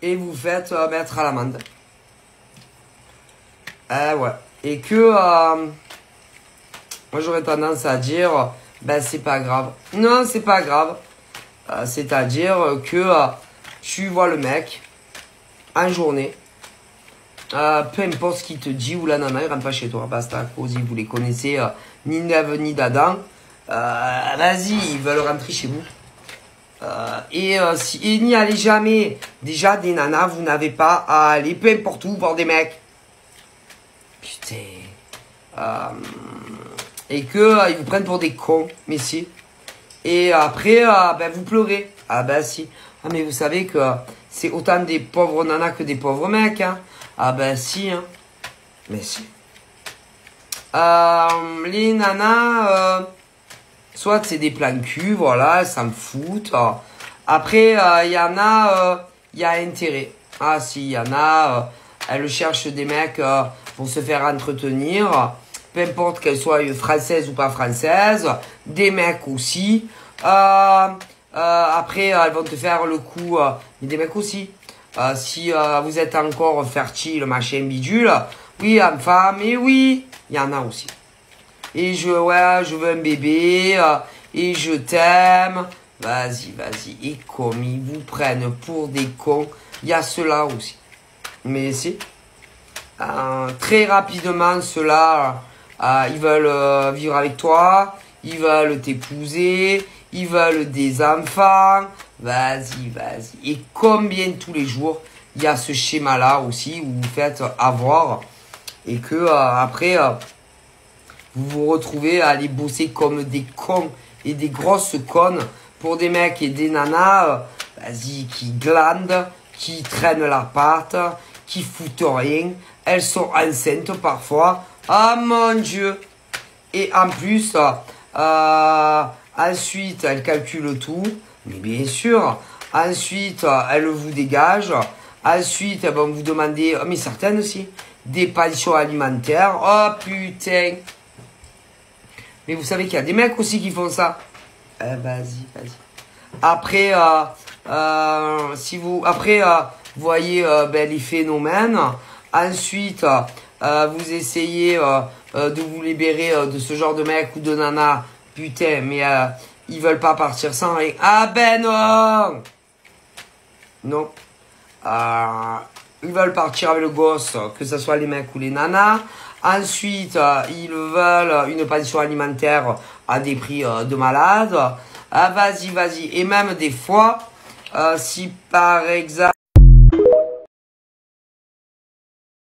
et vous faites mettre à l'amende. Ouais. Et que moi j'aurais tendance à dire ben c'est pas grave. Non, c'est pas grave. C'est-à-dire que tu vois le mec en journée, peu importe ce qu'il te dit, ou la nana il rentre pas chez toi, basta, cosy, vous les connaissez, ni Neve ni d'Adam, vas-y, ils veulent rentrer chez vous. Et n'y allez jamais. Déjà, des nanas, vous n'avez pas à aller peu importe où voir des mecs. Putain. Et que ils vous prennent pour des cons, mais si. Et après, ben, vous pleurez. Ah ben si. Ah mais vous savez que c'est autant des pauvres nanas que des pauvres mecs. Hein. Ah ben si. Hein. Mais si. Les nanas, soit c'est des plans cul, voilà, elles s'en foutent. Après, il y en a, il y a intérêt. Ah si, il y en a, elles cherchent des mecs pour se faire entretenir. Peu importe qu'elles soient françaises ou pas françaises. Des mecs aussi. Après, elles vont te faire le coup. Mais des mecs aussi. Si vous êtes encore fertile, machin, bidule. Oui, enfin, mais oui, il y en a aussi. Et je veux un bébé. Et je t'aime. Vas-y, vas-y. Et comme ils vous prennent pour des cons, il y a cela aussi. Mais si. Très rapidement, ceux-là, ils veulent vivre avec toi. Ils veulent t'épouser. Ils veulent des enfants. Vas-y, vas-y. Et combien tous les jours, il y a ce schéma-là aussi où vous faites avoir. Et que après, vous vous retrouvez à aller bosser comme des cons et des grosses connes pour des mecs et des nanas, vas-y, qui glandent, qui traînent la patte, qui foutent rien. Elles sont enceintes parfois. Ah mon Dieu! Et en plus, ensuite, elles calculent tout. Mais bien sûr. Ensuite, elles vous dégagent. Ensuite, elles vont vous demander, mais certaines aussi, des pensions alimentaires. Oh putain! Mais vous savez qu'il y a des mecs aussi qui font ça. Vas-y, vas-y. Après, vous voyez ben, les phénomènes. Ensuite, vous essayez de vous libérer de ce genre de mec ou de nana. Putain, mais ils veulent pas partir sans rien. Ah ben non! Non. Ils veulent partir avec le gosse, que ce soit les mecs ou les nanas. Ensuite, ils veulent une pension alimentaire à des prix de malade. Vas-y, vas-y. Et même des fois, si par exemple...